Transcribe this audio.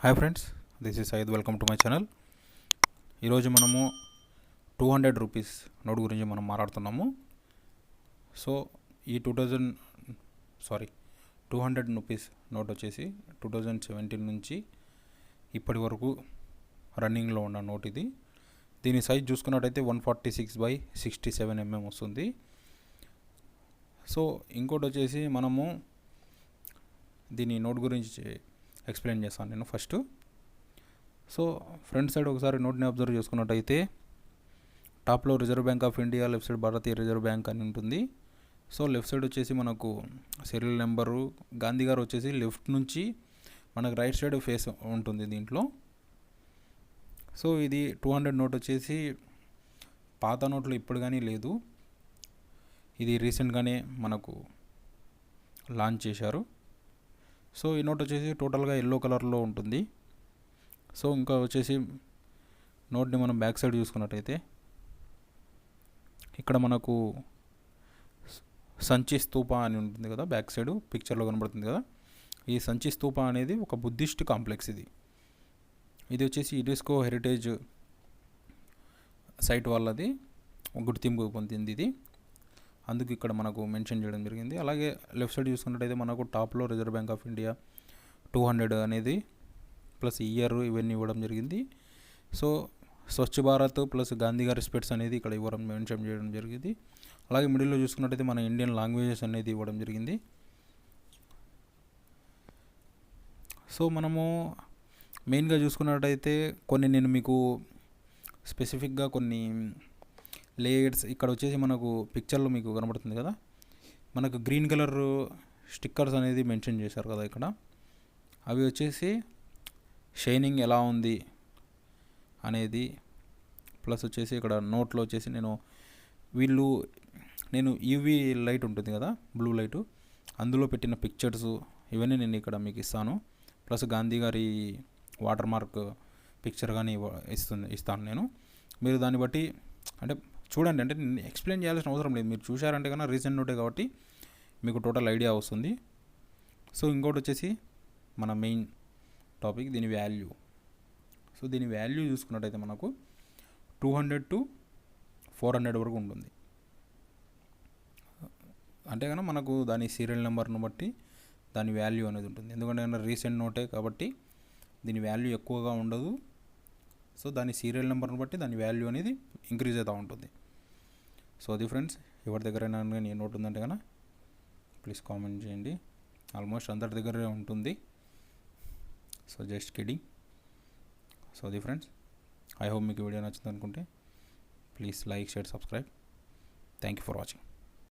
Hi friends, this is Syed. Welcome to my channel. ఈరోజు మనము 200 rupees note గురించి మనం మాట్లాడుతున్నాము. సో ఈ 200 రూపీస్ నోట్ వచ్చేసి 2017 నుంచి ఇప్పటి వరకు రన్నింగ్లో ఉన్న నోట్ ఇది. దీని సైజ్ చూసుకున్నట్టయితే 146/67 mm వస్తుంది. సో ఇంకోటి వచ్చేసి మనము దీని నోట్ గురించి ఎక్స్ప్లెయిన్ చేస్తాను నేను ఫస్ట్. సో ఫ్రంట్ సైడ్ ఒకసారి నోట్ని అబ్జర్వ్ చేసుకున్నట్టయితే టాప్లో reserve bank of India, left side Bharatiya reserve bank అని ఉంటుంది. సో లెఫ్ట్ సైడ్ వచ్చేసి మనకు సీరియల్ నెంబరు, గాంధీ గారు వచ్చేసి లెఫ్ట్ నుంచి మనకు రైట్ సైడ్ ఫేస్ ఉంటుంది దీంట్లో. సో ఇది 200 నోట్ వచ్చేసి పాత నోట్లు ఇప్పుడు కానీ లేదు, ఇది రీసెంట్గానే మనకు లాంచ్ చేశారు. సో ఈ నోట్ వచ్చేసి టోటల్గా ఎల్లో కలర్లో ఉంటుంది. సో ఇంకా వచ్చేసి నోట్ని మనం బ్యాక్ సైడ్ చూసుకున్నట్టయితే ఇక్కడ మనకు సంచి స్తూప అని ఉంటుంది కదా, బ్యాక్ సైడ్ పిక్చర్లో కనబడుతుంది కదా. ఈ సంచి స్తూప అనేది ఒక బుద్ధిస్ట్ కాంప్లెక్స్. ఇది వచ్చేసి యునెస్కో హెరిటేజ్ సైట్ వాళ్ళది గుర్తింపు పొందింది ఇది, అందుకు ఇక్కడ మనకు మెన్షన్ చేయడం జరిగింది. అలాగే లెఫ్ట్ సైడ్ చూసుకున్నట్టయితే మనకు టాప్లో రిజర్వ్ బ్యాంక్ ఆఫ్ ఇండియా 200 అనేది ప్లస్ ఇయర్ ఇవన్నీ ఇవ్వడం జరిగింది. సో స్వచ్ఛ భారత్ ప్లస్ గాంధీ గారి స్పెట్స్ అనేది ఇక్కడ ఇవ్వడం మెన్షన్ చేయడం జరిగింది. అలాగే మిడిల్లో చూసుకున్నట్టయితే మన ఇండియన్ లాంగ్వేజెస్ అనేది ఇవ్వడం జరిగింది. సో మనము మెయిన్గా చూసుకున్నట్టయితే నేను మీకు స్పెసిఫిక్గా కొన్ని లేయర్స్ ఇక్కడ వచ్చేసి మనకు పిక్చర్లో మీకు కనబడుతుంది కదా, మనకు గ్రీన్ కలర్ స్టిక్కర్స్ అనేది మెన్షన్ చేశారు కదా ఇక్కడ. అవి వచ్చేసి షైనింగ్ ఎలా ఉంది అనేది, ప్లస్ వచ్చేసి ఇక్కడ నోట్లో వచ్చేసి నేను యూవీ లైట్ ఉంటుంది కదా, బ్లూ లైటు, అందులో పెట్టిన పిక్చర్స్ ఇవన్నీ నేను ఇక్కడ మీకు ఇస్తాను. ప్లస్ గాంధీ గారి వాటర్ మార్క్ పిక్చర్ కానీ ఇస్తాను నేను. మీరు దాన్ని బట్టి అంటే చూడండి, అంటే నేను ఎక్స్ప్లెయిన్ చేయాల్సిన అవసరం లేదు, మీరు చూశారంటే కన్నా రీసెంట్ నోటే కాబట్టి మీకు టోటల్ ఐడియా వస్తుంది. సో ఇంకోటి వచ్చేసి మన మెయిన్ టాపిక్ దీని వాల్యూ. సో దీని వాల్యూ చూసుకున్నట్టయితే మనకు 200 to 400 వరకు ఉంటుంది. అంటే కన్నా మనకు దాని సీరియల్ నెంబర్ను బట్టి దాని వాల్యూ అనేది ఉంటుంది. ఎందుకంటే కన్నా రీసెంట్ నోటే కాబట్టి దీని వాల్యూ ఎక్కువగా ఉండదు. సో దాని సీరియల్ నెంబర్ను బట్టి దాని వాల్యూ అనేది ఇంక్రీజ్ అవుతూ ఉంటుంది. సో అది ఫ్రెండ్స్, ఎవరి దగ్గరైనా కానీ నోట్ ఉందంటే కన్నా ప్లీజ్ కామెంట్ చేయండి. ఆల్మోస్ట్ అందరి దగ్గరే ఉంటుంది. So just kidding. సో అది ఫ్రెండ్స్, ఐ హోప్ మీకు వీడియో నచ్చింది అనుకుంటే please like, share, subscribe. Thank you for watching.